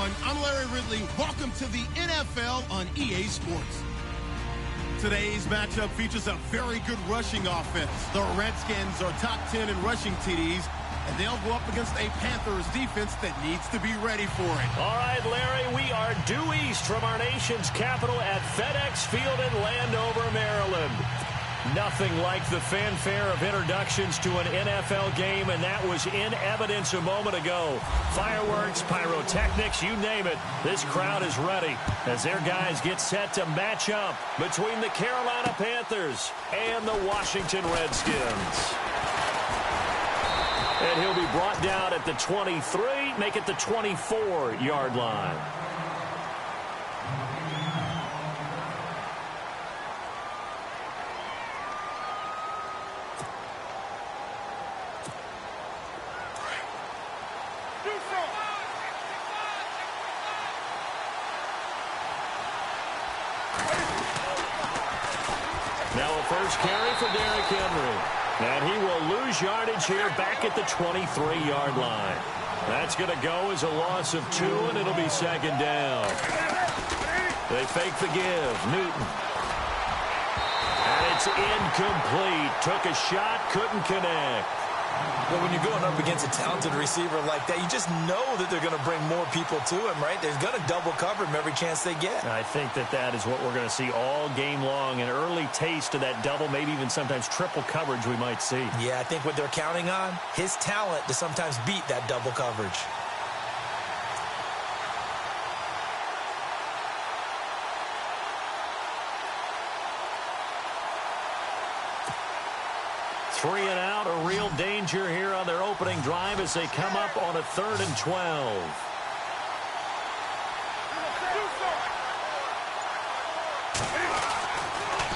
everyone. I'm Larry Ridley. Welcome to the NFL on EA Sports. Today's matchup features a very good rushing offense. The Redskins are top 10 in rushing TDs, and they'll go up against a Panthers defense that needs to be ready for it. All right, Larry, we are due east from our nation's capital at FedEx Field in Landover, Maryland. Nothing like the fanfare of introductions to an NFL game, and that was in evidence a moment ago. Fireworks, pyrotechnics, you name it. This crowd is ready as their guys get set to match up between the Carolina Panthers and the Washington Redskins. And he'll be brought down at the 23, make it the 24-yard line. Now a first carry for Derrick Henry. And he will lose yardage here back at the 23-yard line. That's going to go as a loss of 2, and it'll be second down. They fake the give. Newton. And it's incomplete. Took a shot, couldn't connect. Well, when you're going up against a talented receiver like that, you just know that they're going to bring more people to him, right? They're going to double cover him every chance they get. I think that is what we're going to see all game long. An early taste of that double, maybe even sometimes triple coverage we might see. Yeah, I think what they're counting on, his talent to sometimes beat that double coverage. Three and out, a real danger here on their opening drive as they come up on a 3rd and 12.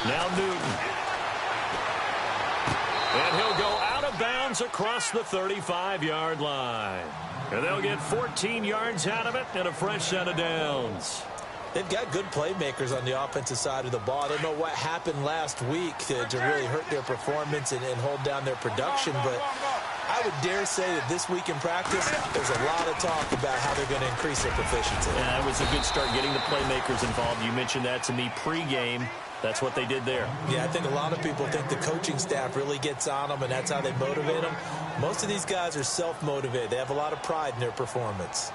Now Newton. And he'll go out of bounds across the 35-yard line. And they'll get 14 yards out of it and a fresh set of downs. They've got good playmakers on the offensive side of the ball. I don't know what happened last week to really hurt their performance and hold down their production, but I would dare say that this week in practice, there's a lot of talk about how they're going to increase their proficiency. Yeah, that was a good start getting the playmakers involved. You mentioned that to me pregame. That's what they did there. Yeah, I think a lot of people think the coaching staff really gets on them, and that's how they motivate them. Most of these guys are self-motivated. They have a lot of pride in their performance.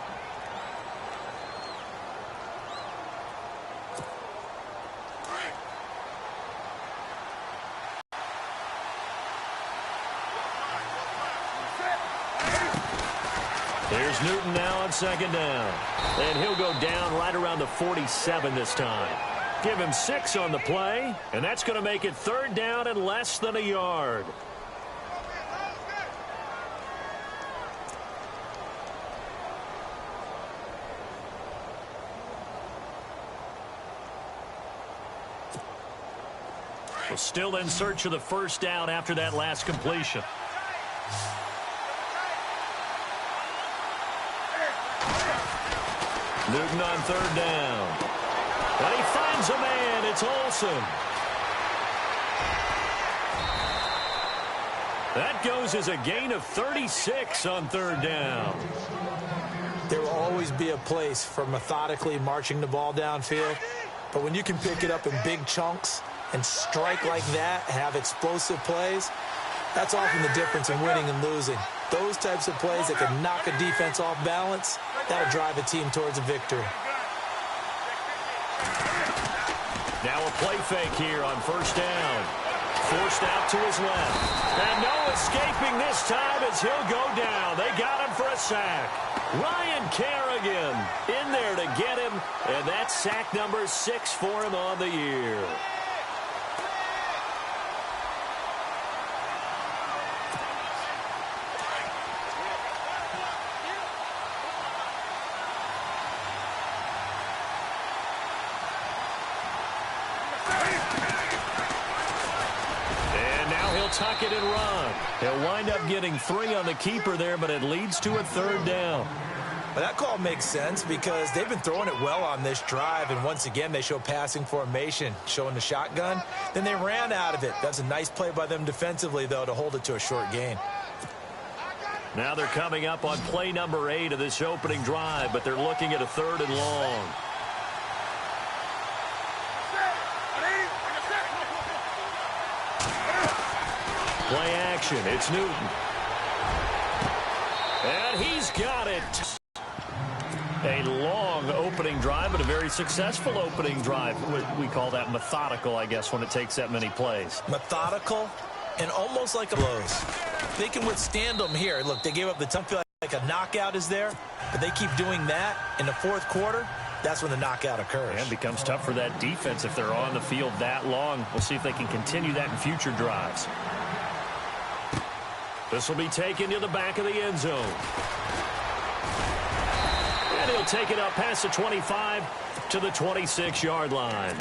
Here's Newton now on second down. And he'll go down right around the 47 this time. Give him 6 on the play, and that's going to make it 3rd down and less than a yard. Well, still in search of the first down after that last completion. Newton on 3rd down. And he finds a man. It's Olsen. That goes as a gain of 36 on 3rd down. There will always be a place for methodically marching the ball downfield. But when you can pick it up in big chunks and strike like that, have explosive plays, that's often the difference in winning and losing. Those types of plays that can knock a defense off balance, that'll drive a team towards a victory. Now a play fake here on 1st down. Forced out to his left. And no escaping this time as he'll go down. They got him for a sack. Ryan Kerrigan in there to get him. And that's sack number 6 for him on the year. Tuck it and run. He'll wind up getting 3 on the keeper there, but it leads to a 3rd down. Well, that call makes sense because they've been throwing it well on this drive, and once again they show passing formation, showing the shotgun. Then they ran out of it. That's a nice play by them defensively, though, to hold it to a short gain. Now they're coming up on play number 8 of this opening drive, but they're looking at a 3rd and long. Play action. It's Newton. And he's got it. A long opening drive, but a very successful opening drive. We call that methodical, I guess, when it takes that many plays. Methodical and almost like a blows. They can withstand them here. Look, they gave up the touchdown like a knockout is there, but they keep doing that in the 4th quarter. That's when the knockout occurs. And it becomes tough for that defense if they're on the field that long. We'll see if they can continue that in future drives. This will be taken to the back of the end zone. And he'll take it up past the 25 to the 26-yard line.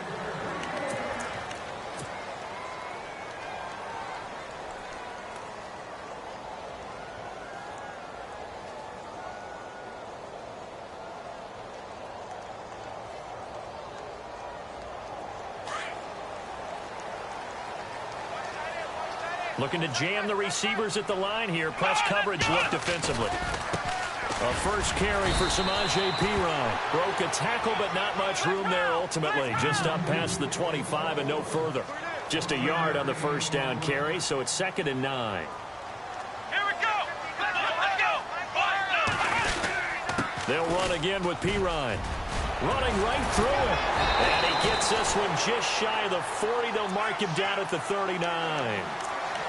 Looking to jam the receivers at the line here. Press coverage look defensively. A first carry for Samaje Perine. Broke a tackle, but not much room there ultimately. Just up past the 25 and no further. Just a yard on the first down carry, so it's 2nd and 9. Here we go. Let's go. They'll run again with Perine. Running right through it. And he gets this one just shy of the 40. They'll mark him down at the 39.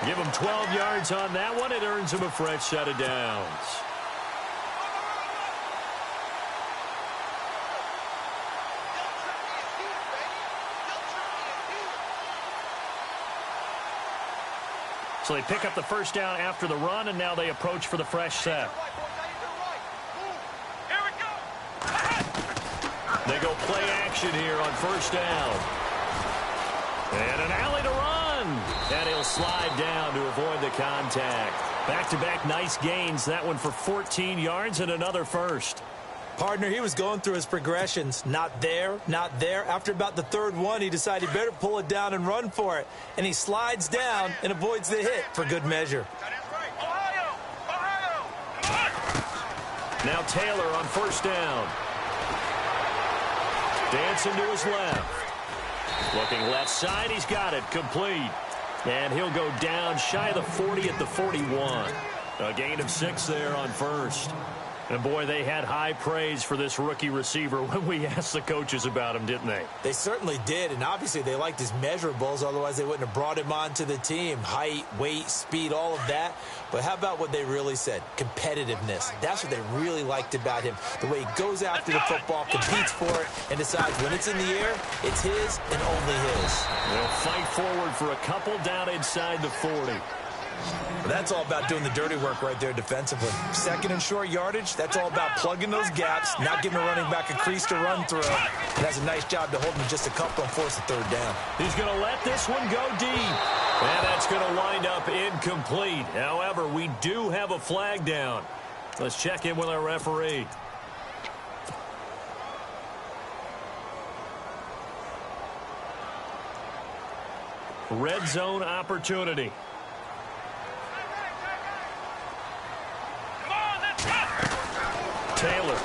Give him 12 yards on that one. It earns him a fresh set of downs. So they pick up the first down after the run, and now they approach for the fresh set. They go play action here on first down. And an alley to run. And he'll slide down to avoid the contact. Back-to-back nice gains. That one for 14 yards and another first. Partner, he was going through his progressions. Not there, not there. After about the 3rd one, he decided he better pull it down and run for it. And he slides down and avoids the hit for good measure. Now Taylor on first down. Dancing to his left. Looking left side, he's got it. Complete. And he'll go down shy of the 40 at the 41. A gain of 6 there on first. And, boy, they had high praise for this rookie receiver when we asked the coaches about him, didn't they? They certainly did, and obviously they liked his measurables. Otherwise, they wouldn't have brought him onto the team. Height, weight, speed, all of that. But how about what they really said? Competitiveness. That's what they really liked about him. The way he goes after the football, competes for it, and decides when it's in the air, it's his and only his. They'll fight forward for a couple down inside the 40. But that's all about doing the dirty work right there defensively. 2nd and short yardage, that's all about plugging those gaps, not giving a running back a crease to run through. It does a nice job to hold him just a couple and force a 3rd down. He's going to let this one go deep. And that's going to wind up incomplete. However, we do have a flag down. Let's check in with our referee. Red zone opportunity. Taylor.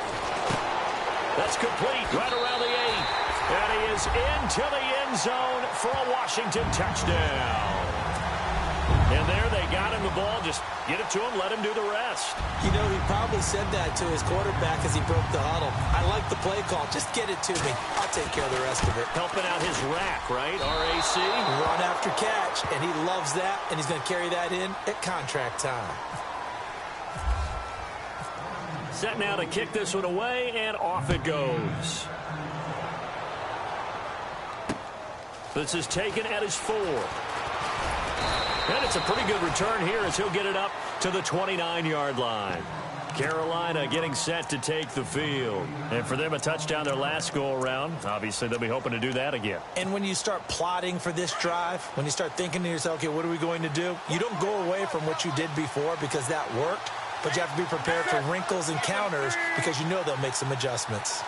That's complete right around the 8. And he is into the end zone for a Washington touchdown. And there they got him the ball. Just get it to him, let him do the rest. You know, he probably said that to his quarterback as he broke the huddle. I like the play call. Just get it to me. I'll take care of the rest of it. Helping out his rack, right? RAC. Run after catch, and he loves that, and he's going to carry that in at contract time. Set now to kick this one away, and off it goes. This is taken at his 4. And it's a pretty good return here as he'll get it up to the 29-yard line. Carolina getting set to take the field. And for them, a touchdown their last go-around. Obviously, they'll be hoping to do that again. And when you start plotting for this drive, when you start thinking to yourself, okay, what are we going to do? You don't go away from what you did before because that worked. But you have to be prepared for wrinkles and counters because you know they'll make some adjustments.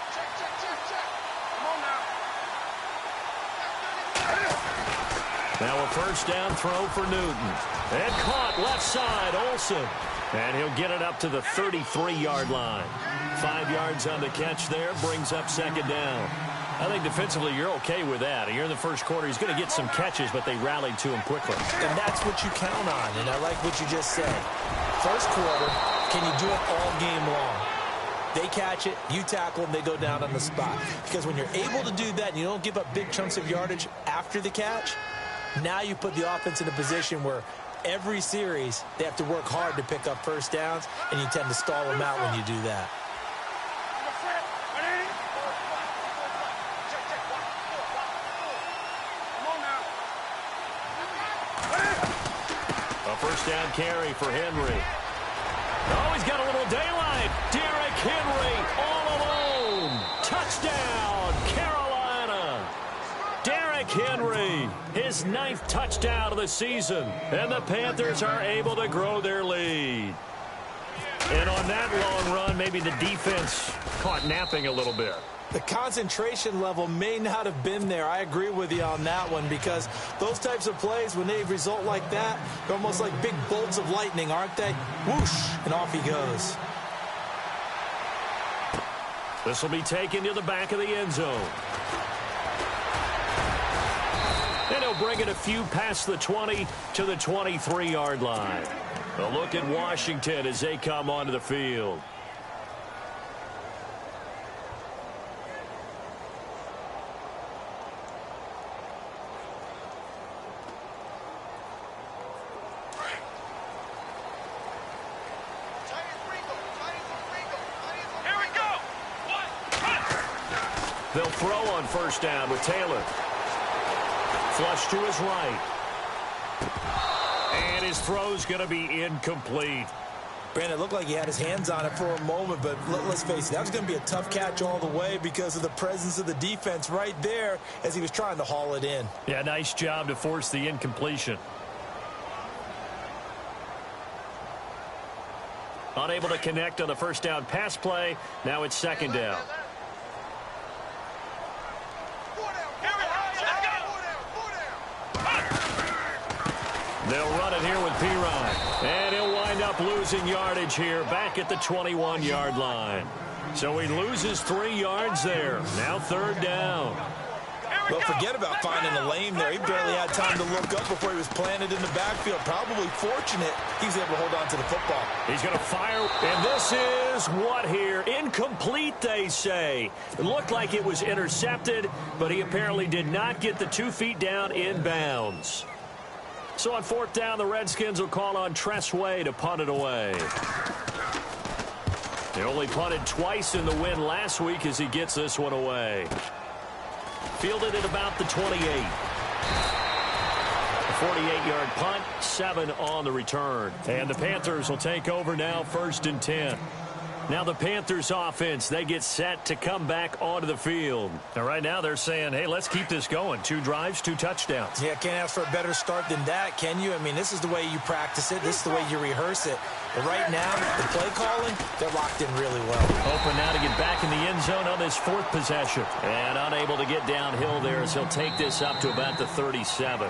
Now a first down throw for Newton. And caught left side, Olsen. And he'll get it up to the 33-yard line. 5 yards on the catch there, brings up second down. I think defensively you're okay with that. Here in the first quarter, he's going to get some catches, but they rallied to him quickly. And that's what you count on, and I like what you just said. First quarter, can you do it all game long? They catch it, you tackle them, they go down on the spot. Because when you're able to do that and you don't give up big chunks of yardage after the catch, now you put the offense in a position where every series they have to work hard to pick up first downs, and you tend to stall them out when you do that. A first down carry for Henry. Oh, he's got a little daylight. Derrick Henry all alone. Touchdown, Carolina. Derrick Henry, his 9th touchdown of the season. And the Panthers are able to grow their lead. And on that long run, maybe the defense caught napping a little bit. The concentration level may not have been there. I agree with you on that one, because those types of plays, when they result like that, they're almost like big bolts of lightning, aren't they? Whoosh, and off he goes. This will be taken to the back of the end zone. And he'll bring it a few past the 20 to the 23-yard line. A look at Washington as they come onto the field. They'll throw on first down with Taylor. Flush to his right. And his throw's going to be incomplete. Brandon, it looked like he had his hands on it for a moment, but let's face it, that was going to be a tough catch all the way because of the presence of the defense right there as he was trying to haul it in. Yeah, nice job to force the incompletion. Unable to connect on the first down pass play. Now it's second down. They'll run it here with Pirine. And he'll wind up losing yardage here back at the 21-yard line. So he loses 3 yards there. Now third down. Well, forget about finding a lane there. He barely had time to look up before he was planted in the backfield. Probably fortunate he's able to hold on to the football. He's going to fire. And this is what here? Incomplete, they say. It looked like it was intercepted, but he apparently did not get the 2 feet down in bounds. So on fourth down, the Redskins will call on Tressway to punt it away. He only punted twice in the win last week as he gets this one away. Fielded at about the 28. A 48-yard punt, 7 on the return. And the Panthers will take over now, 1st and 10. Now the Panthers offense, they get set to come back onto the field. Now right now they're saying, hey, let's keep this going. 2 drives, 2 touchdowns. Yeah, can't ask for a better start than that, can you? I mean, this is the way you practice it. This is the way you rehearse it. But right now, the play calling, they're locked in really well. Hoping now to get back in the end zone on this 4th possession. And unable to get downhill there as he'll take this up to about the 37.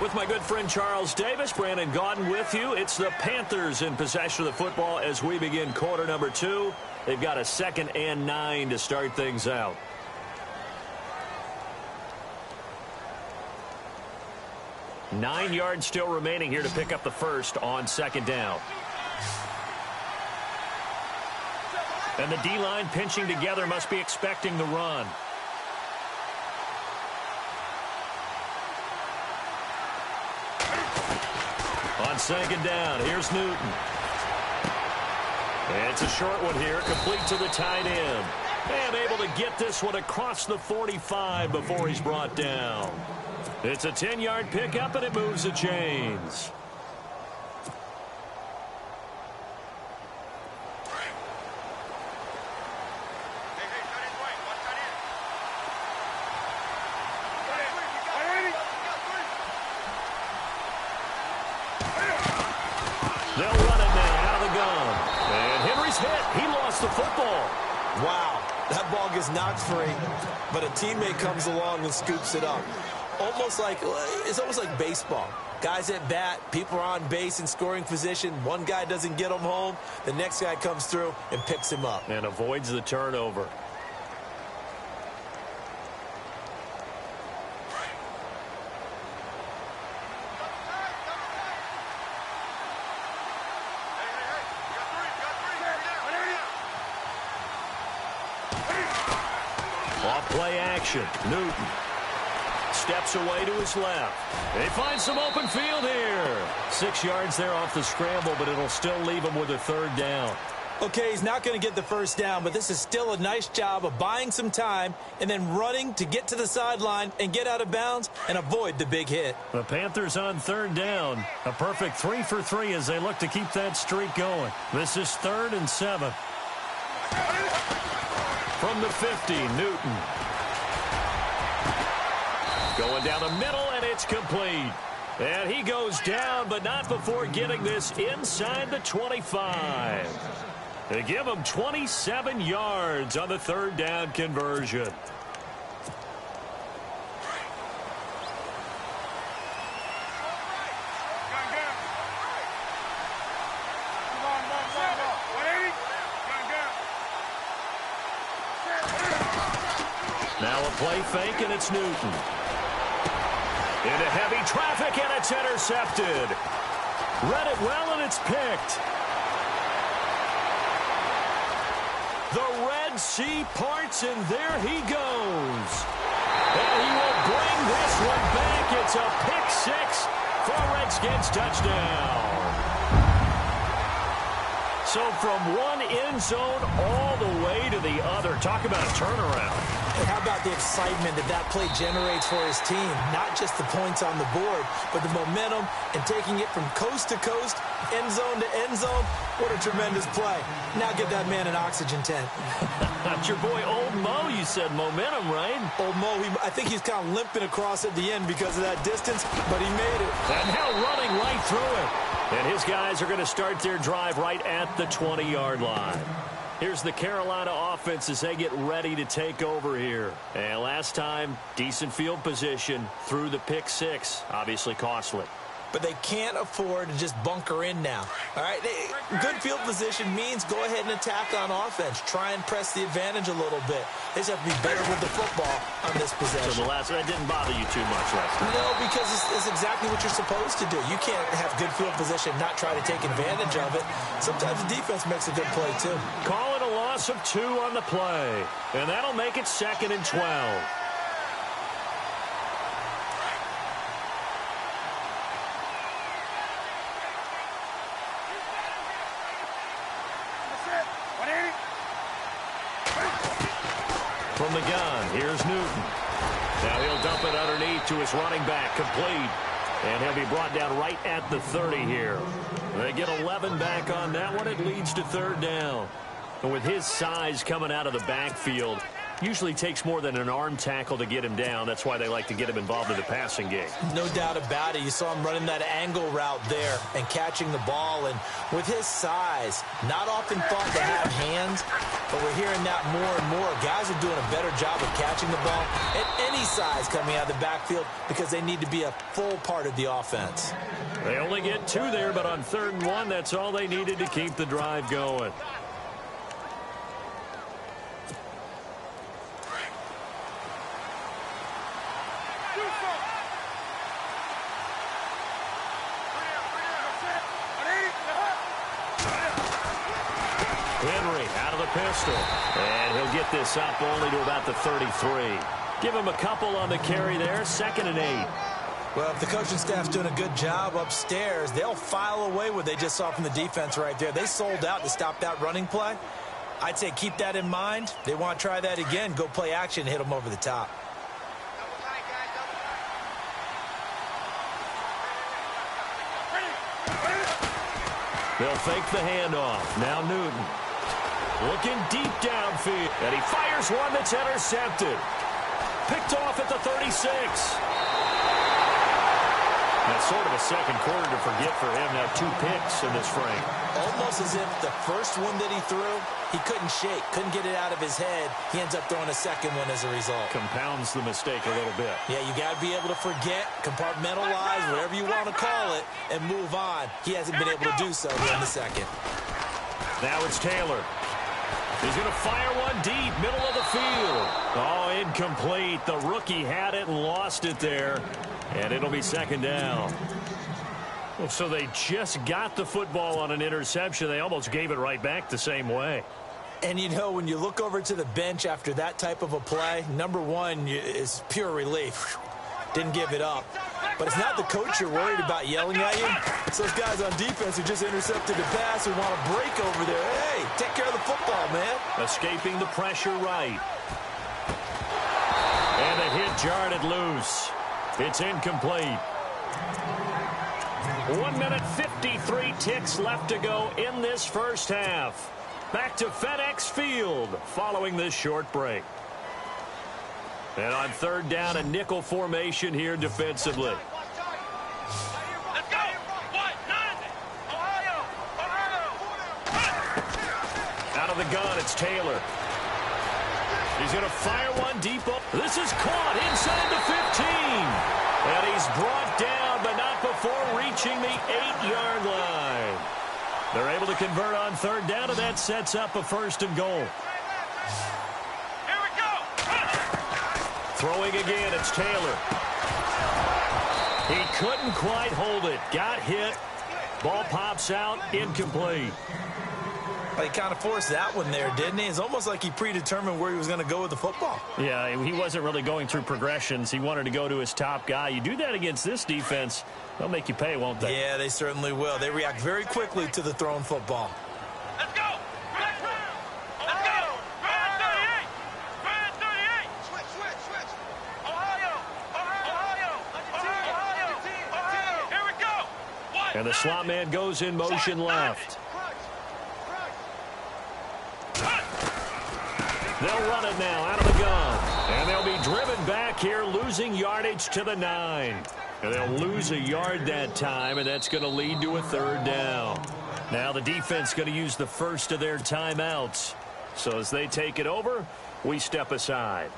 With my good friend Charles Davis, Brandon Gaudin with you. It's the Panthers in possession of the football as we begin quarter number 2. They've got a 2nd and 9 to start things out. Nine yards still remaining here to pick up the first on 2nd down. And the D-line pinching together must be expecting the run. On 2nd down, here's Newton. It's a short one here, complete to the tight end. And able to get this one across the 45 before he's brought down. It's a 10-yard pickup, and it moves the chains. They'll run it now out of the gun. And Henry's hit. He lost the football. Wow, that ball gets knocked free, but a teammate comes along and scoops it up. It's almost like baseball. Guys at bat, people are on base in scoring position. One guy doesn't get him home. The next guy comes through and picks him up. And avoids the turnover. Off-play action. Newton steps away to his left. They find some open field here. 6 yards there off the scramble, but it'll still leave him with a third down. Okay, he's not going to get the first down, but this is still a nice job of buying some time and then running to get to the sideline and get out of bounds and avoid the big hit. The Panthers on third down. A perfect 3 for 3 as they look to keep that streak going. This is 3rd and 7. From the 50, Newton. Going down the middle, and it's complete. And he goes down, but not before getting this inside the 25. They give him 27 yards on the third down conversion. Now a play fake, and it's Newton. Into heavy traffic, and it's intercepted. Read it well, and it's picked. The Red Sea parts, and there he goes. And he will bring this one back. It's a pick six for a Redskins touchdown. So from one end zone all the way to the other. Talk about a turnaround. And how about the excitement that play generates for his team? Not just the points on the board, but the momentum and taking it from coast to coast, end zone to end zone. What a tremendous play. Now get that man an oxygen tent. That's your boy Old Mo. You said momentum, right? Old Mo, I think he's kind of limping across at the end because of that distance, but he made it. And now running right through it. And his guys are going to start their drive right at the 20-yard line. Here's the Carolina offense as they get ready to take over here. And last time, decent field position through the pick six. Obviously costly. But they can't afford to just bunker in now. All right, good field position means go ahead and attack on offense. Try and press the advantage a little bit. They just have to be better with the football on this possession. So that didn't bother you too much last time? No, because it's exactly what you're supposed to do. You can't have good field position, not try to take advantage of it. Sometimes the defense makes a good play, too. Call it a loss of 2 on the play. And that'll make it 2nd and 12. From the gun, here's Newton. Now he'll dump it underneath to his running back, complete. And he'll be brought down right at the 30 here. They get 11 back on that one. It leads to third down. And with his size coming out of the backfield, usually takes more than an arm tackle to get him down. That's why they like to get him involved in the passing game. No doubt about it. You saw him running that angle route there and catching the ball. And with his size, not often thought to have hands, but we're hearing that more and more. Guys are doing a better job of catching the ball at any size coming out of the backfield because they need to be a full part of the offense. They only get 2 there, but on 3rd and 1, that's all they needed to keep the drive going. Henry out of the pistol. And he'll get this up only to about the 33. Give him a couple on the carry there. 2nd and 8. Well, if the coaching staff's doing a good job upstairs, they'll file away what they just saw from the defense right there. They sold out to stop that running play. I'd say keep that in mind. They want to try that again. Go play action and hit them over the top. They'll fake the handoff. Now Newton. Looking deep downfield. And he fires one that's intercepted. Picked off at the 36. That's sort of a second quarter to forget for him. Now 2 picks in this frame. Almost as if the first one that he threw, he couldn't shake, couldn't get it out of his head. He ends up throwing a second one as a result. Compounds the mistake a little bit. Yeah, you got to be able to forget, compartmentalize, whatever you want to call it, and move on. He hasn't been able to do so here in the second. Now it's Taylor. He's going to fire one deep, middle of the field. Oh, incomplete. The rookie had it and lost it there. And it'll be second down. Well, so they just got the football on an interception. They almost gave it right back the same way. And, you know, when you look over to the bench after that type of a play, number one is pure relief. Didn't give it up. But it's not the coach you're worried about yelling at you. It's those guys on defense who just intercepted the pass who want to break over there. Hey, take care of the football, man. Escaping the pressure right. And the hit jarred it loose. It's incomplete. 1 minute 53 ticks left to go in this first half. Back to FedEx Field following this short break. And on third down, a nickel formation here defensively. Let's go. Ohio. Out of the gun, it's Taylor. He's going to fire one deep. This is caught inside the 15. And he's brought down, but not before reaching the 8-yard line. They're able to convert on third down, and that sets up a first and goal. Here we go. Throwing again, it's Taylor. He couldn't quite hold it. Got hit. Ball pops out, incomplete. He kind of forced that one there, didn't he? It's almost like he predetermined where he was going to go with the football. Yeah, he wasn't really going through progressions. He wanted to go to his top guy. You do that against this defense, they'll make you pay, won't they? Yeah, they certainly will. They react very quickly to the thrown football. Let's go. Let's go. Brand 38. Brand 38. Switch. Ohio. Here we go. And the slot man goes in motion left. They'll run it now out of the gun. And they'll be driven back here, losing yardage to the 9. And they'll lose a yard that time, and that's going to lead to a third down. Now the defense going to use the first of their timeouts. So as they take it over, we step aside.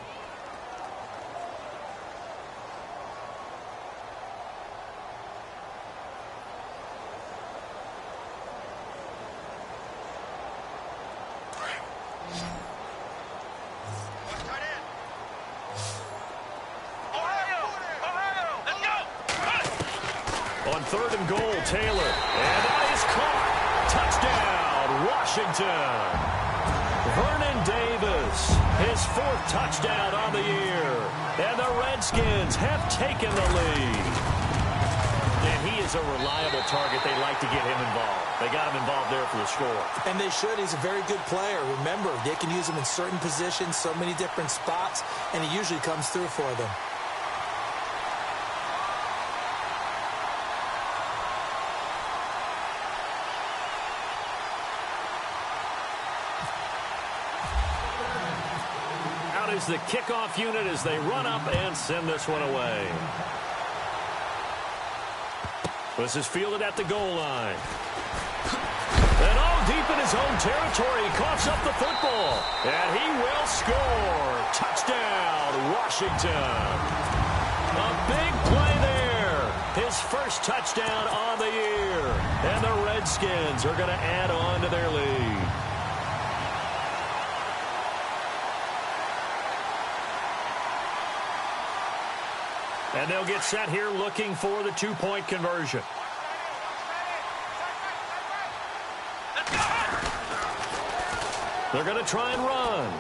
On third and goal, Taylor. And that is caught. Touchdown, Washington. Vernon Davis, his 4th touchdown on the year. And the Redskins have taken the lead. And he is a reliable target. They like to get him involved. They got him involved there for the score. And they should. He's a very good player. Remember, they can use him in certain positions, so many different spots, and he usually comes through for them. Is the kickoff unit as they run up and send this one away. This is fielded at the goal line. And deep in his own territory, he coughs up the football. And he will score. Touchdown, Washington. A big play there. His first touchdown on the year. And the Redskins are going to add on to their lead. And they'll get set here looking for the 2-point conversion. They're going to try and run.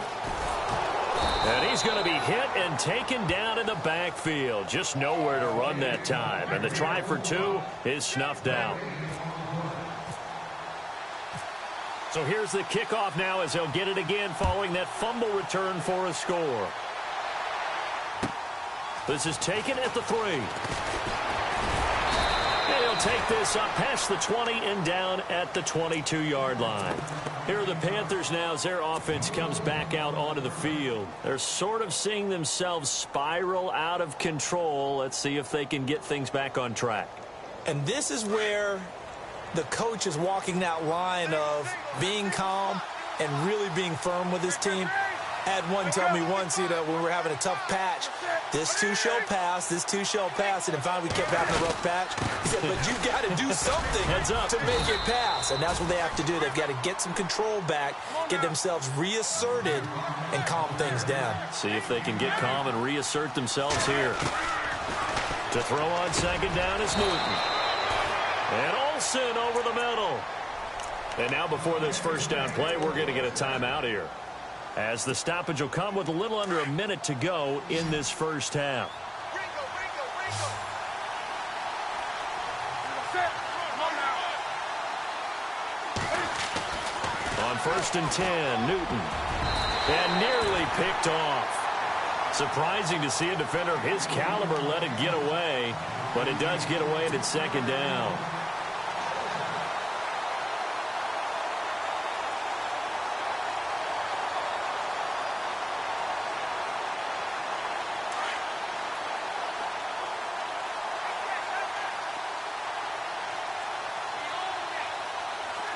And he's going to be hit and taken down in the backfield. Just nowhere to run that time. And the try for 2 is snuffed out. So here's the kickoff now as they'll get it again following that fumble return for a score. This is taken at the 3. And he'll take this up past the 20 and down at the 22-yard line. Here are the Panthers now as their offense comes back out onto the field. They're sort of seeing themselves spiral out of control. Let's see if they can get things back on track. And this is where the coach is walking that line of being calm and really being firm with his team. I had one tell me once, when we were having a tough patch, this too shall pass, this too shall pass. And finally we kept having a rough patch. He said, but you got to do something to make it pass. And that's what they have to do. They've got to get some control back, get themselves reasserted, and calm things down. See if they can get calm and reassert themselves here. To throw on second down is Newton. And Olsen over the middle. And now before this first down play, we're going to get a timeout here, as the stoppage will come with a little under a minute to go in this first half. On 1st and 10, Newton. And nearly picked off. Surprising to see a defender of his caliber let it get away, but it does get away and it's second down.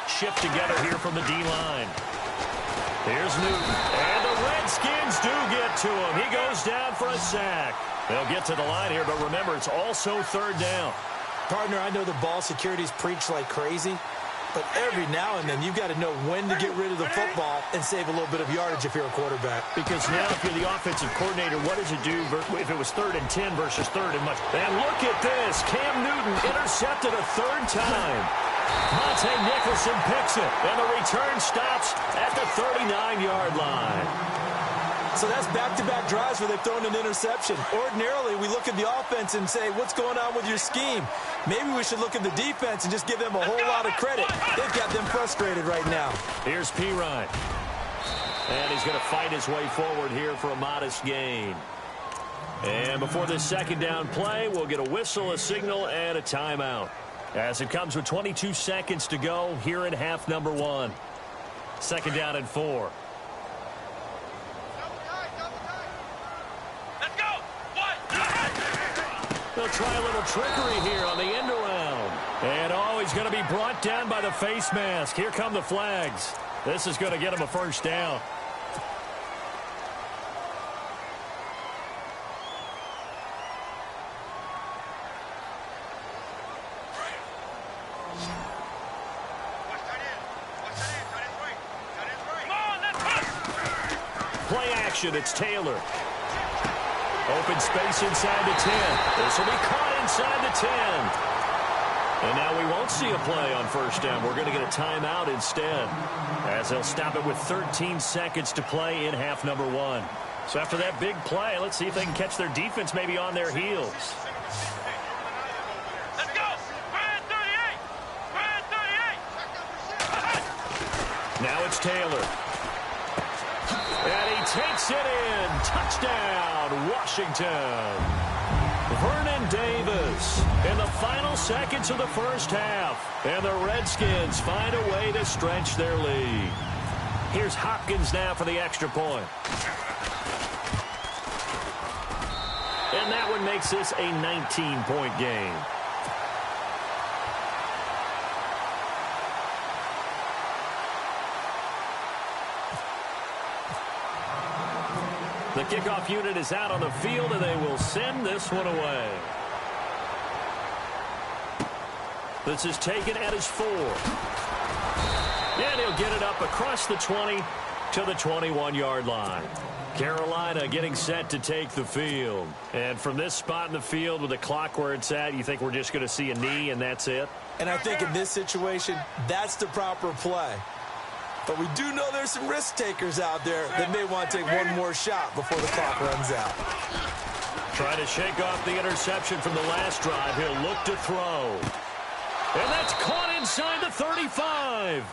Shift together here from the D-line. Here's Newton. And the Redskins do get to him. He goes down for a sack. They'll get to the line here, but remember, it's also third down. Partner, I know the ball security's preached like crazy, but every now and then you've got to know when to get rid of the football and save a little bit of yardage if you're a quarterback. Because now if you're the offensive coordinator, what does it do if it was 3rd and 10 versus 3rd and much? And look at this. Cam Newton intercepted a third time. Monte Nicholson picks it, and the return stops at the 39-yard line. So that's back-to-back drives where they've thrown an interception. Ordinarily, we look at the offense and say, what's going on with your scheme? Maybe we should look at the defense and just give them a whole lot of credit. They've got them frustrated right now. Here's Pirine. And he's going to fight his way forward here for a modest gain. And before this second down play, we'll get a whistle, a signal, and a timeout, as it comes with 22 seconds to go here in half number 1. Second down and 4. Let's go. They'll try a little trickery here on the end around. And he's going to be brought down by the face mask. Here come the flags. This is going to get him a first down. Play action, it's Taylor. Open space inside the 10. This will be caught inside the 10. And now we won't see a play on first down. We're going to get a timeout instead, as they'll stop it with 13 seconds to play in half number 1. So after that big play, let's see if they can catch their defense maybe on their heels. Let's go. Brand 38. Brand 38. Now it's Taylor. And he takes it in. Touchdown, Washington. Vernon Davis in the final seconds of the first half. And the Redskins find a way to stretch their lead. Here's Hopkins now for the extra point. And that one makes this a 19-point game. The kickoff unit is out on the field, and they will send this one away. This is taken at his 4. And he'll get it up across the 20 to the 21-yard line. Carolina getting set to take the field. And from this spot in the field with the clock where it's at, you think we're just going to see a knee and that's it? And I think in this situation, that's the proper play. But we do know there's some risk takers out there that may want to take one more shot before the clock runs out. Trying to shake off the interception from the last drive. He'll look to throw. And that's caught inside the 35.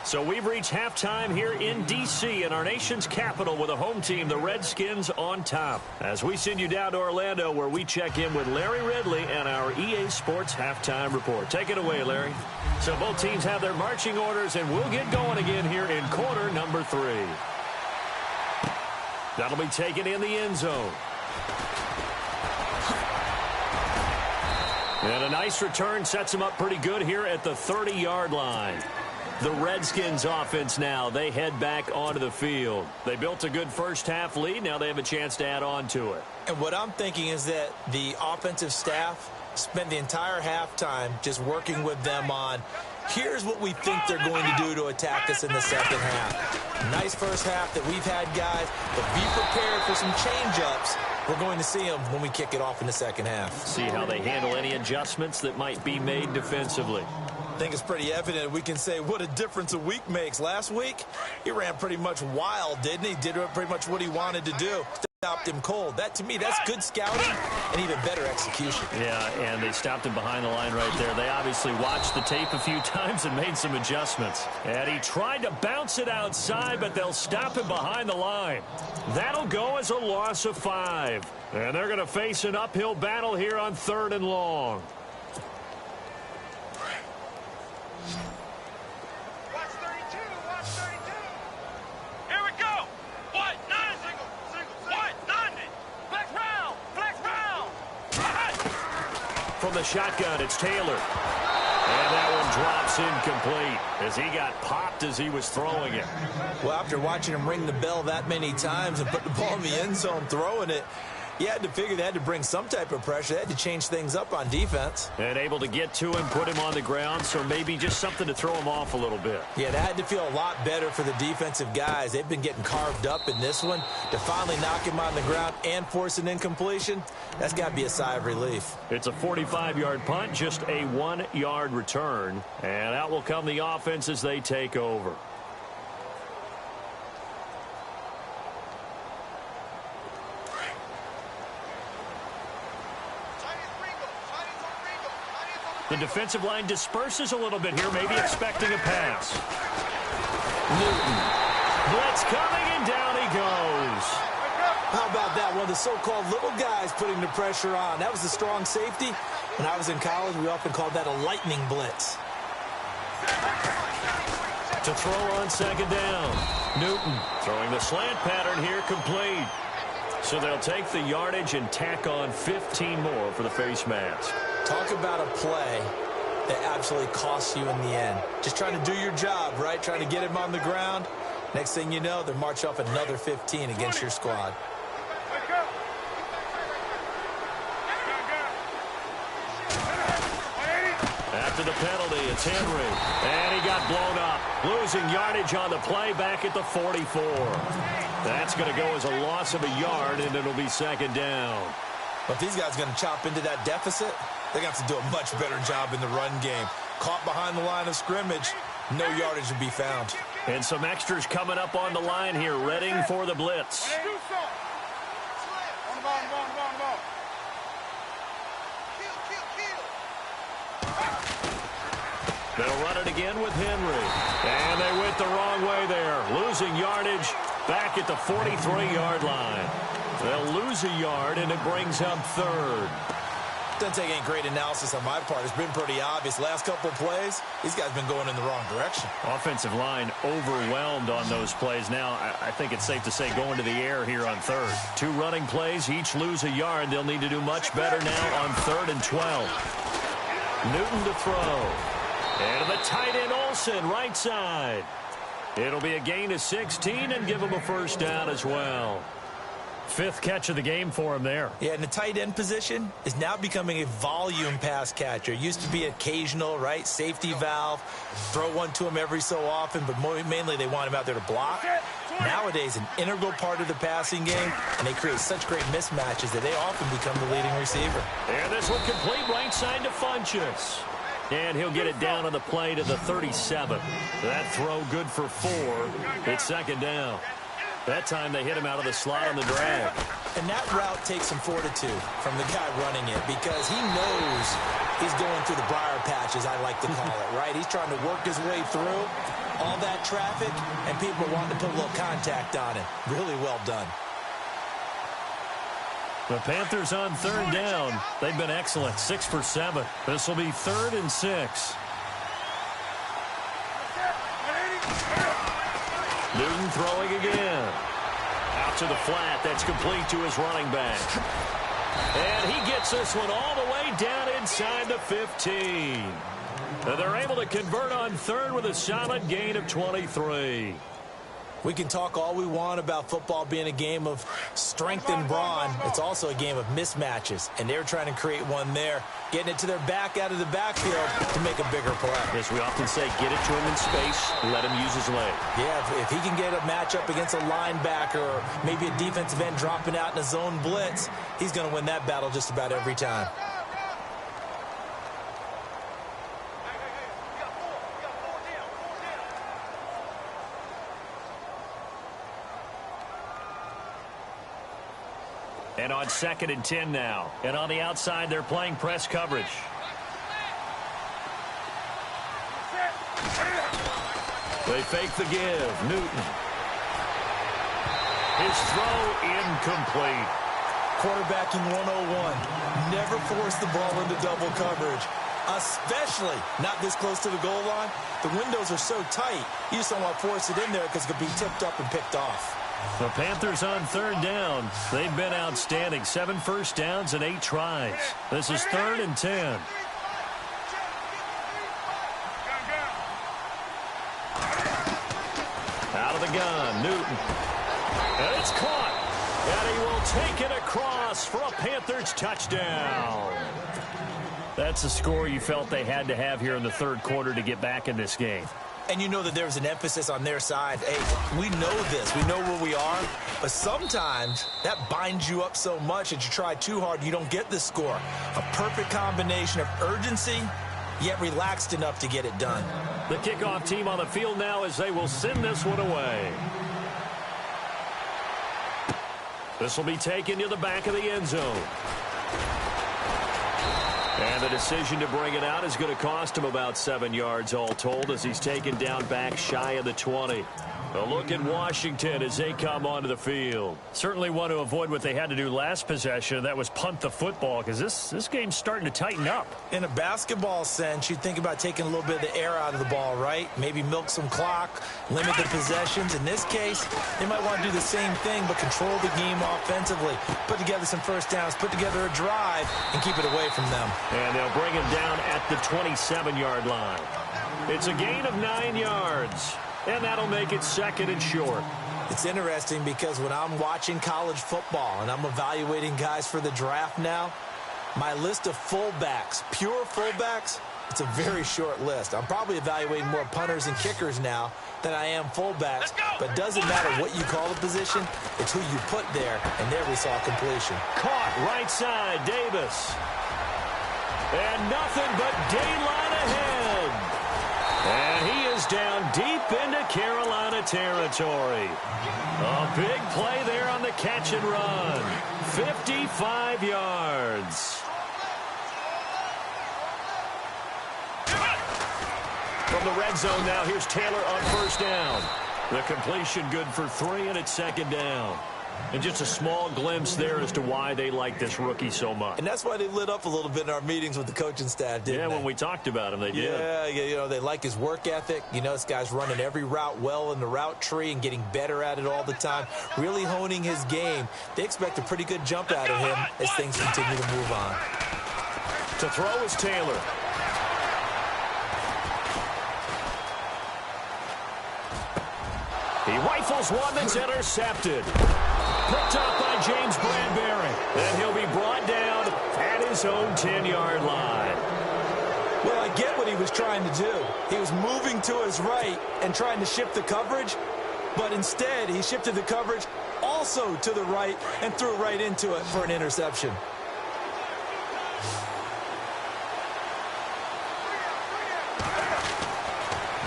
So we've reached halftime here in D.C. in our nation's capital with a home team, the Redskins, on top. As we send you down to Orlando, where we check in with Larry Ridley and our EA Sports Halftime Report. Take it away, Larry. So both teams have their marching orders, and we'll get going again here in quarter number 3. That'll be taken in the end zone. And a nice return sets them up pretty good here at the 30-yard line. The Redskins offense now, they head back onto the field. They built a good first-half lead. Now they have a chance to add on to it. And what I'm thinking is that the offensive staff spent the entire halftime just working with them on, here's what we think they're going to do to attack us in the second half. Nice first half that we've had, guys, but be prepared for some change-ups. We're going to see them when we kick it off in the second half. See how they handle any adjustments that might be made defensively. I think it's pretty evident. We can say what a difference a week makes. Last week, he ran pretty much wild, didn't he? Did pretty much what he wanted to do. Stopped him cold. That, to me, that's good scouting and even better execution. Yeah, and they stopped him behind the line right there. They obviously watched the tape a few times and made some adjustments. And he tried to bounce it outside, but they'll stop him behind the line. That'll go as a loss of 5. And they're going to face an uphill battle here on 3rd and long. From the shotgun, it's Taylor. And that one drops incomplete as he got popped as he was throwing it. Well, after watching him ring the bell that many times and put the ball in the end zone throwing it, you had to figure they had to bring some type of pressure. They had to change things up on defense. And able to get to him, put him on the ground, so maybe just something to throw him off a little bit. Yeah, that had to feel a lot better for the defensive guys. They've been getting carved up in this one. To finally knock him on the ground and force an incompletion, that's got to be a sigh of relief. It's a 45-yard punt, just a 1-yard return. And out will come the offense as they take over. The defensive line disperses a little bit here, maybe expecting a pass. Newton. Blitz coming, and down he goes. How about that? One of the so-called little guys putting the pressure on. That was the strong safety. When I was in college, we often called that a lightning blitz. To throw on 2nd down. Newton throwing the slant pattern here, complete. So they'll take the yardage and tack on 15 more for the face mask. Talk about a play that absolutely costs you in the end. Just trying to do your job, right? Trying to get him on the ground. Next thing you know, they're march off another 15 against your squad. After the penalty, it's Henry. And he got blown up. Losing yardage on the play back at the 44. That's going to go as a loss of a yard, and it'll be 2nd down. But if these guys are going to chop into that deficit, they're going to have to do a much better job in the run game. Caught behind the line of scrimmage, no yardage to be found. And some extras coming up on the line here, readying for the blitz. They'll run it again with Henry. And they went the wrong way there. Losing yardage back at the 43-yard line. They'll lose a yard, and it brings up 3rd. Doesn't take any great analysis on my part. It's been pretty obvious. Last couple of plays, these guys have been going in the wrong direction. Offensive line overwhelmed on those plays. Now, I think it's safe to say going to the air here on 3rd. 2 running plays, each lose a yard. They'll need to do much better now on 3rd and 12. Newton to throw. And the tight end Olsen, right side. It'll be a gain of 16 and give him a first down as well. 5th catch of the game for him there. Yeah, and the tight end position is now becoming a volume pass catcher. Used to be occasional, right? Safety valve. Throw one to him every so often, but mainly they want him out there to block. Nowadays, an integral part of the passing game, and they create such great mismatches that they often become the leading receiver. And this one complete right side to Funchess. And he'll get it down on the play to the 37. That throw good for 4. It's 2nd down. That time they hit him out of the slot on the drag. And that route takes some fortitude from the guy running it because he knows he's going through the briar patch, as I like to call it, right? He's trying to work his way through all that traffic, and people are wanting to put a little contact on it. Really well done. The Panthers on 3rd down. They've been excellent, 6 for 7. This will be 3rd and 6. Newton throwing again. Out to the flat. That's complete to his running back. And he gets this one all the way down inside the 15. And they're able to convert on third with a solid gain of 23. We can talk all we want about football being a game of strength and brawn. It's also a game of mismatches, and they're trying to create one there, getting it to their back out of the backfield to make a bigger play. As we often say, get it to him in space, let him use his leg. Yeah, if he can get a matchup against a linebacker or maybe a defensive end dropping out in a zone blitz, he's going to win that battle just about every time. And on 2nd and 10 now. And on the outside, they're playing press coverage. They fake the give. Newton. His throw incomplete. Quarterbacking 101. Never force the ball into double coverage, especially not this close to the goal line. The windows are so tight, you just don't want to force it in there because it could be tipped up and picked off. The Panthers on 3rd down. They've been outstanding. 7 first downs and 8 tries. This is 3rd and 10. Out of the gun, Newton. And it's caught. And he will take it across for a Panthers touchdown. That's a score you felt they had to have here in the 3rd quarter to get back in this game. And you know that there's an emphasis on their side. Hey, we know this. We know where we are. But sometimes that binds you up so much that you try too hard, you don't get the score. A perfect combination of urgency, yet relaxed enough to get it done. The kickoff team on the field now as they will send this one away. This will be taken to the back of the end zone. And the decision to bring it out is going to cost him about 7 yards all told as he's taken down back shy of the 20. A look at Washington as they come onto the field. Certainly want to avoid what they had to do last possession, and that was punt the football, because this game's starting to tighten up. In a basketball sense, you think about taking a little bit of the air out of the ball, right? Maybe milk some clock, limit the possessions. In this case, they might want to do the same thing, but control the game offensively. Put together some first downs, put together a drive, and keep it away from them. And they'll bring him down at the 27-yard line. It's a gain of 9 yards. And that'll make it 2nd and short. It's interesting because when I'm watching college football and I'm evaluating guys for the draft now, my list of fullbacks, pure fullbacks, it's a very short list. I'm probably evaluating more punters and kickers now than I am fullbacks. But it doesn't matter what you call the position, it's who you put there. And there we saw completion. Caught right side, Davis. And nothing but daylight ahead. And he is down deep into Carolina territory. A big play there on the catch and run. 55 yards. From the red zone now, here's Taylor on 1st down. The completion good for 3, and it's 2nd down. And just a small glimpse there as to why they like this rookie so much. And that's why they lit up a little bit in our meetings with the coaching staff, didn't they? Yeah, when we talked about him, they did. Yeah, you know, they like his work ethic. You know, this guy's running every route well in the route tree and getting better at it all the time, really honing his game. They expect a pretty good jump out of him as things continue to move on. To throw is Taylor. He rifles one that's intercepted. Picked up by James Bradbury. And he'll be brought down at his own 10-yard line. Well, I get what he was trying to do. He was moving to his right and trying to shift the coverage, but instead he shifted the coverage also to the right and threw right into it for an interception.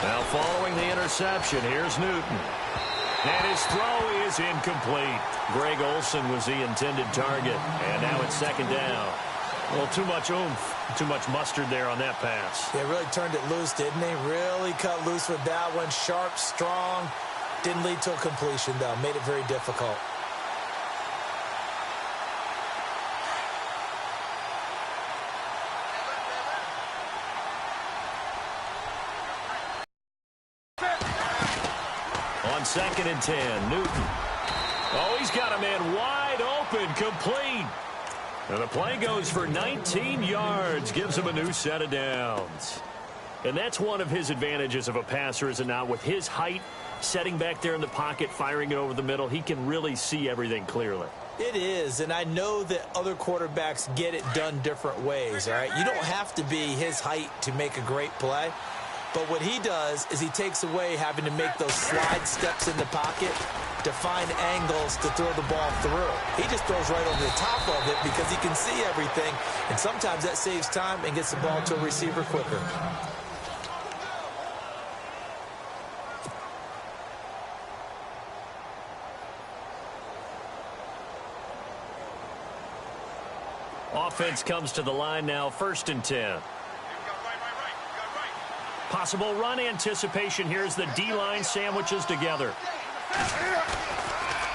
Now following the interception, here's Newton. And his throw is incomplete. Greg Olsen was the intended target. And now it's 2nd down. Well, too much oomph, too much mustard there on that pass. They really turned it loose, didn't they? Really cut loose with that one. Sharp, strong. Didn't lead to a completion, though. Made it very difficult. On 2nd and 10, Newton. Oh, he's got a man wide open, complete. And the play goes for 19 yards, gives him a new set of downs. And that's one of his advantages of a passer, is it not? With his height, setting back there in the pocket, firing it over the middle, he can really see everything clearly. It is, and I know that other quarterbacks get it done different ways, all right? You don't have to be his height to make a great play. But what he does is he takes away having to make those slide steps in the pocket to find angles to throw the ball through. He just throws right over the top of it because he can see everything, and sometimes that saves time and gets the ball to a receiver quicker. Offense comes to the line now, 1st and 10. Possible run anticipation. Here's the D-line sandwiches together.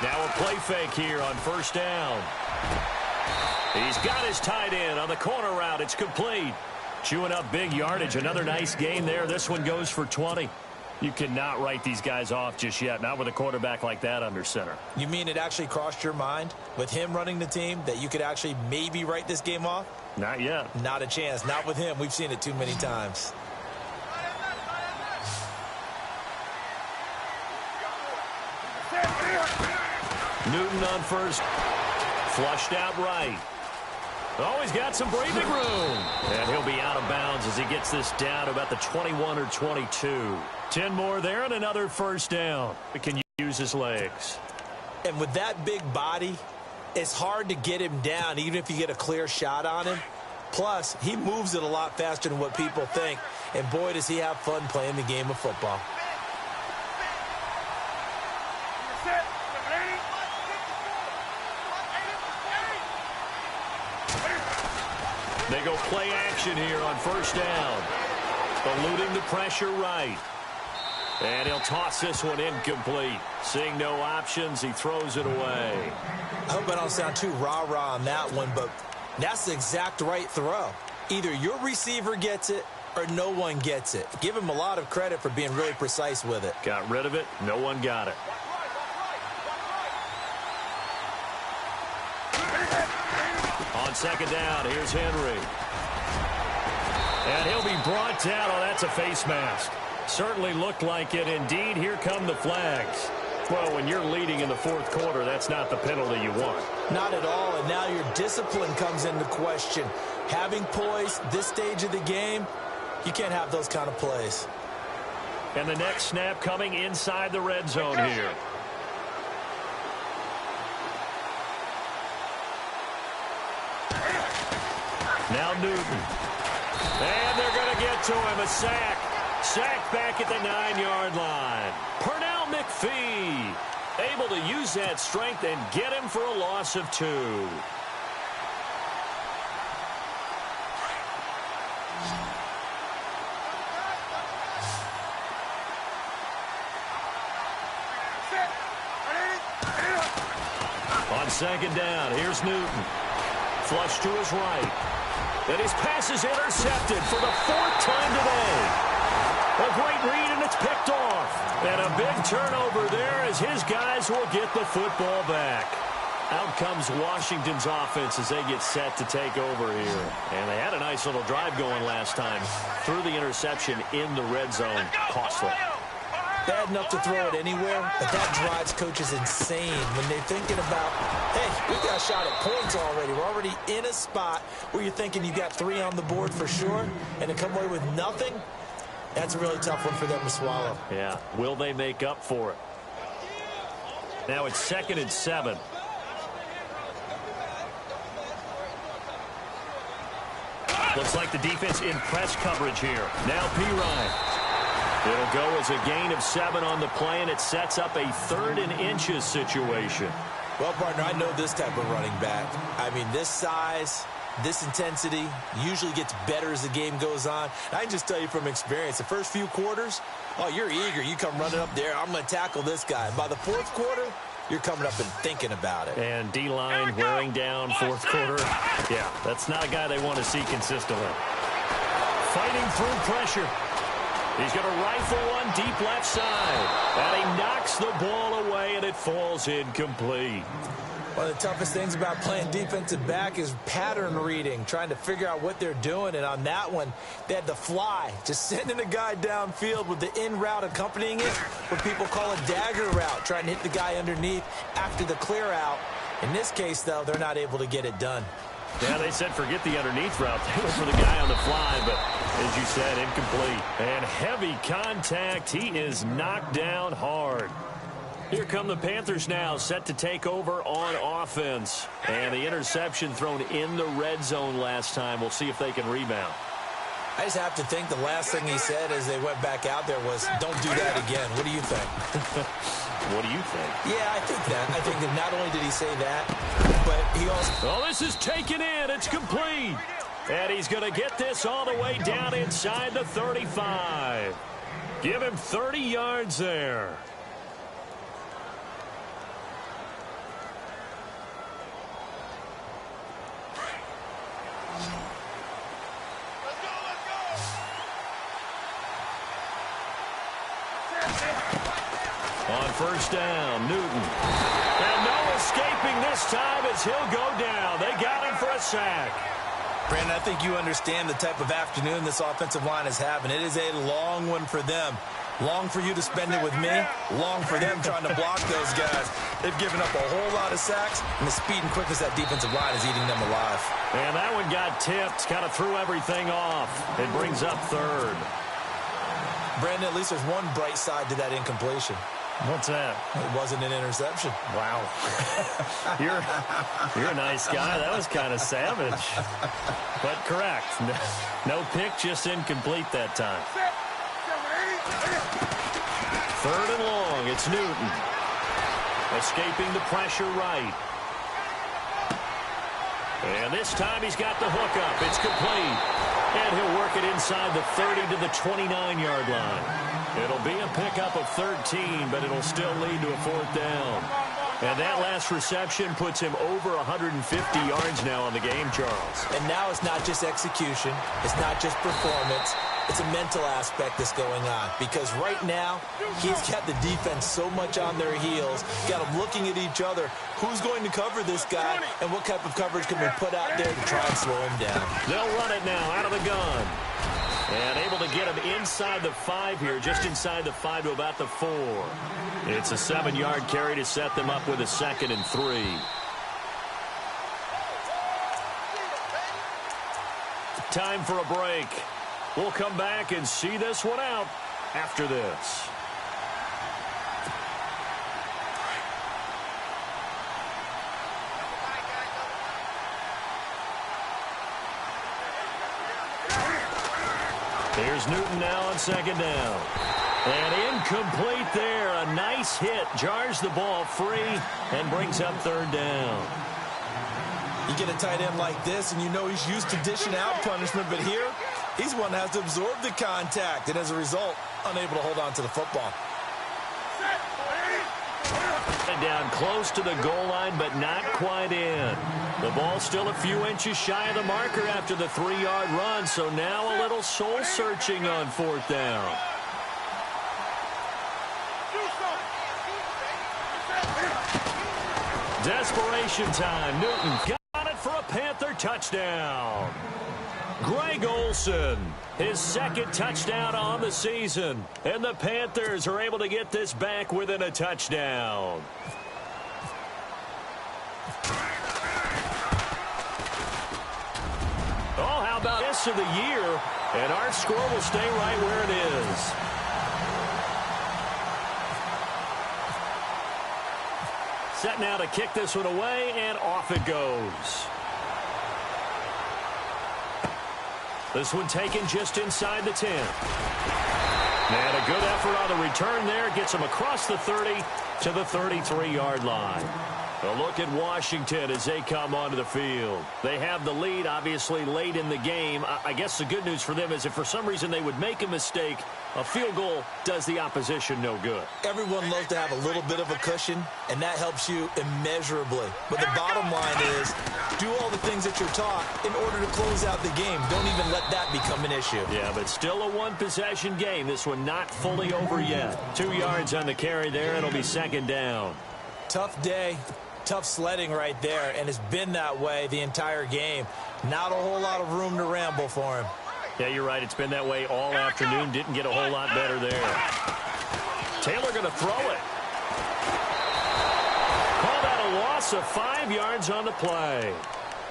Now a play fake here on 1st down. He's got his tight end on the corner route. It's complete. Chewing up big yardage. Another nice gain there. This one goes for 20. You cannot write these guys off just yet, not with a quarterback like that under center. You mean it actually crossed your mind with him running the team that you could actually maybe write this game off? Not yet. Not a chance. Not with him. We've seen it too many times. Newton on first. Flushed out right. Oh, he's got some breathing room. And he'll be out of bounds as he gets this down to about the 21 or 22. 10 more there and another 1st down. He can use his legs. And with that big body, it's hard to get him down even if you get a clear shot on him. Plus, he moves it a lot faster than what people think. And boy, does he have fun playing the game of football. They go play action here on 1st down. Eluding the pressure right. And he'll toss this one incomplete. Seeing no options, he throws it away. I hope I don't sound too rah-rah on that one, but that's the exact right throw. Either your receiver gets it or no one gets it. Give him a lot of credit for being really precise with it. Got rid of it. No one got it. On 2nd down, here's Henry. And he'll be brought down. Oh, that's a face mask. Certainly looked like it. Indeed, here come the flags. Well, when you're leading in the 4th quarter, that's not the penalty you want. Not at all, and now your discipline comes into question. Having poise this stage of the game, you can't have those kind of plays. And the next snap coming inside the red zone here. Now Newton. And they're going to get to him. A sack. Sack back at the 9-yard line. Pernell McPhee able to use that strength and get him for a loss of 2. On 2nd down, here's Newton. Flush to his right. And his pass is intercepted for the 4th time today. A great read, and it's picked off. And a big turnover there as his guys will get the football back. Out comes Washington's offense as they get set to take over here. And they had a nice little drive going last time. Threw the interception in the red zone. Costly. Bad enough to throw it anywhere, but that drives coaches insane when they're thinking about, hey, we got a shot at points already. We're already in a spot where you're thinking you got 3 on the board for sure, and to come away with nothing, that's a really tough one for them to swallow. Yeah. Will they make up for it? Now it's 2nd and 7. Looks like the defense in press coverage here. Now Pirine. It'll go as a gain of 7 on the play, and it sets up a 3rd and inches situation. Well, partner, I know this type of running back. I mean, this size, this intensity usually gets better as the game goes on. And I can just tell you from experience, the first few quarters, oh, you're eager. You come running up there, I'm going to tackle this guy. By the 4th quarter, you're coming up and thinking about it. And D-line wearing down 4th quarter. Yeah, that's not a guy they want to see consistently. Fighting through pressure. He's going to rifle one deep left side. And he knocks the ball away, and it falls incomplete. One of the toughest things about playing defensive back is pattern reading, trying to figure out what they're doing. And on that one, they had the fly, just sending a guy downfield with the in route accompanying it, what people call a dagger route, trying to hit the guy underneath after the clear out. In this case, though, they're not able to get it done. Yeah, they said forget the underneath route. They went for the guy on the fly, but as you said, incomplete. And heavy contact. He is knocked down hard. Here come the Panthers now, set to take over on offense. And the interception thrown in the red zone last time. We'll see if they can rebound. I just have to think the last thing he said as they went back out there was, don't do that again. What do you think? What do you think? Yeah, I think that. I think that not only did he say that, but he also... Oh, this is taken in. It's complete. And he's going to get this all the way down inside the 35. Give him 30 yards there. On first down, Newton. And no escaping this time as he'll go down. They got him for a sack. Brandon, I think you understand the type of afternoon this offensive line is having. It is a long one for them. Long for you to spend it with me. Long for them trying to block those guys. They've given up a whole lot of sacks, and the speed and quickness that defensive line is eating them alive. And that one got tipped. Kind of threw everything off. It brings up third. Brandon, at least there's one bright side to that incompletion. What's that? It wasn't an interception. Wow. You're a nice guy. That was kind of savage. But correct. No pick, just incomplete that time. Third and long. It's Newton. Escaping the pressure right. And this time he's got the hook up. It's complete. And he'll work it inside the 30 to the 29-yard line. It'll be a pickup of 13, but it'll still lead to a fourth down. And that last reception puts him over 150 yards now on the game, Charles. And now it's not just execution. It's not just performance. It's a mental aspect that's going on. Because right now, he's got the defense so much on their heels, got them looking at each other. Who's going to cover this guy, and what type of coverage can we put out there to try and slow him down? They'll run it now out of the gun. And able to get him inside the 5 here, just inside the 5 to about the 4. It's a 7-yard carry to set them up with a 2nd and 3. Time for a break. We'll come back and see this one out after this. Here's Newton now on 2nd down. And incomplete there. A nice hit. Jars the ball free and brings up 3rd down. You get a tight end like this, and you know he's used to dishing out punishment, but here, he's one that has to absorb the contact, and as a result, unable to hold on to the football. Down close to the goal line, but not quite in. The ball still a few inches shy of the marker after the 3-yard run, so now a little soul-searching on 4th down. Desperation time. Newton got it for a Panther touchdown. Greg Olsen, his 2nd touchdown on the season. And the Panthers are able to get this back within a touchdown. Oh, how about this of the year? And our score will stay right where it is. Set now to kick this one away, and off it goes. This one taken just inside the 10. And a good effort on the return there. Gets him across the 30 to the 33-yard line. A look at Washington as they come onto the field. They have the lead, obviously, late in the game. I guess the good news for them is if for some reason they would make a mistake, a field goal does the opposition no good. Everyone loves to have a little bit of a cushion, and that helps you immeasurably. But the bottom line is, do all the things that you're taught in order to close out the game. Don't even let that become an issue. Yeah, but still a one-possession game. This one not fully over yet. 2 yards on the carry there. It'll be 2nd down. Tough day. Tough sledding right there, and it's been that way the entire game. Not a whole lot of room to ramble for him. Yeah, you're right. It's been that way all afternoon. Didn't get a whole lot better there. Taylor going to throw it. Call that a loss of 5 yards on the play.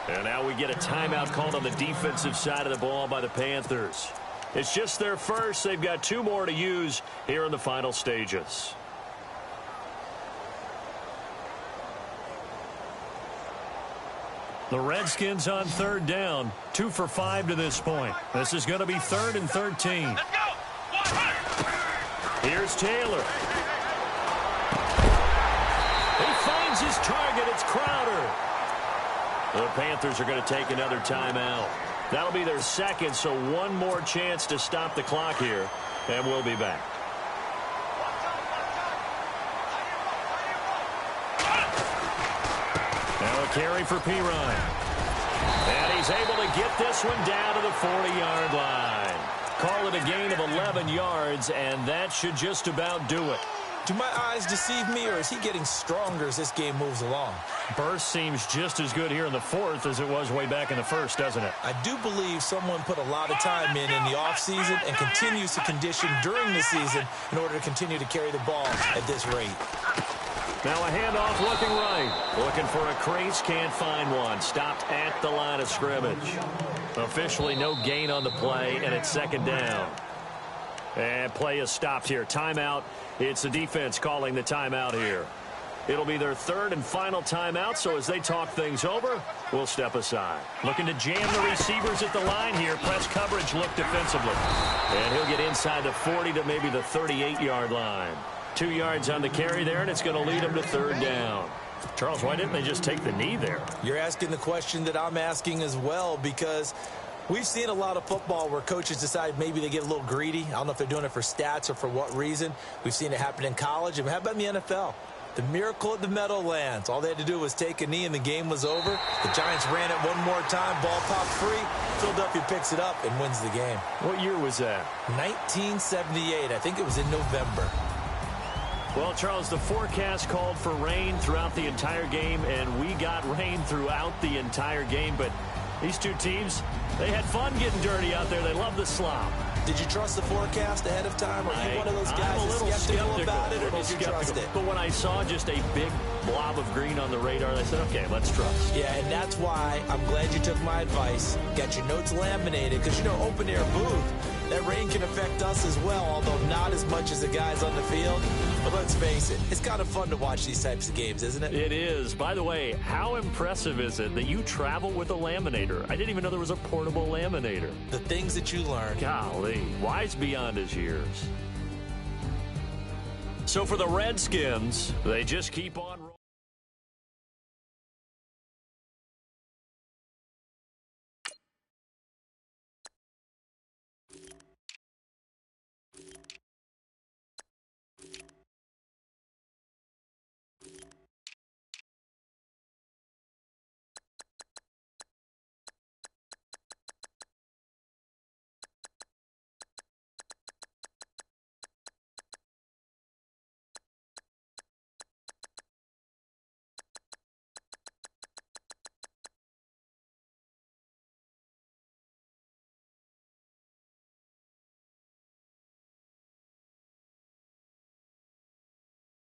And now we get a timeout called on the defensive side of the ball by the Panthers. It's just their first. They've got 2 more to use here in the final stages. The Redskins on 3rd down. 2 for 5 to this point. This is going to be 3rd and 13. Let's go. Here's Taylor. He finds his target. It's Crowder. The Panthers are going to take another timeout. That'll be their second, so 1 more chance to stop the clock here, and we'll be back. Now a carry for Pirine. And he's able to get this one down to the 40-yard line. Call it a gain of 11 yards, and that should just about do it. Do my eyes deceive me, or is he getting stronger as this game moves along? Burst seems just as good here in the 4th as it was way back in the 1st, doesn't it? I do believe someone put a lot of time in the offseason and continues to condition during the season in order to continue to carry the ball at this rate. Now a handoff looking right. Looking for a crease, can't find one. Stopped at the line of scrimmage. Officially no gain on the play, and it's 2nd down. And play is stopped here. Timeout. It's the defense calling the timeout here. It'll be their 3rd and final timeout, so as they talk things over, we'll step aside. Looking to jam the receivers at the line here. Press coverage look defensively. And he'll get inside the 40 to maybe the 38-yard line. 2 yards on the carry there, and it's going to lead them to 3rd down. Charles, why didn't they just take the knee there? You're asking the question that I'm asking as well, because we've seen a lot of football where coaches decide maybe they get a little greedy. I don't know if they're doing it for stats or for what reason. We've seen it happen in college. And how about in the NFL? The miracle at the Meadowlands. All they had to do was take a knee and the game was over. The Giants ran it one more time. Ball popped free. Philadelphia picks it up and wins the game. What year was that? 1978. I think it was in November. Well, Charles, the forecast called for rain throughout the entire game, and we got rain throughout the entire game. But these 2 teams, they had fun getting dirty out there. They love the slop. Did you trust the forecast ahead of time? Are you one of those guys that's skeptical about it, or did you trust it? But when I saw just a big blob of green on the radar, I said, okay, let's trust. Yeah, and that's why I'm glad you took my advice. Got your notes laminated, because, you know, open-air booth, that rain can affect us as well, although not as much as the guys on the field. But let's face it, it's kind of fun to watch these types of games, isn't it? It is. By the way, how impressive is it that you travel with a laminator? I didn't even know there was a portable laminator. The things that you learn. Golly, wise beyond his years. So for the Redskins, they just keep on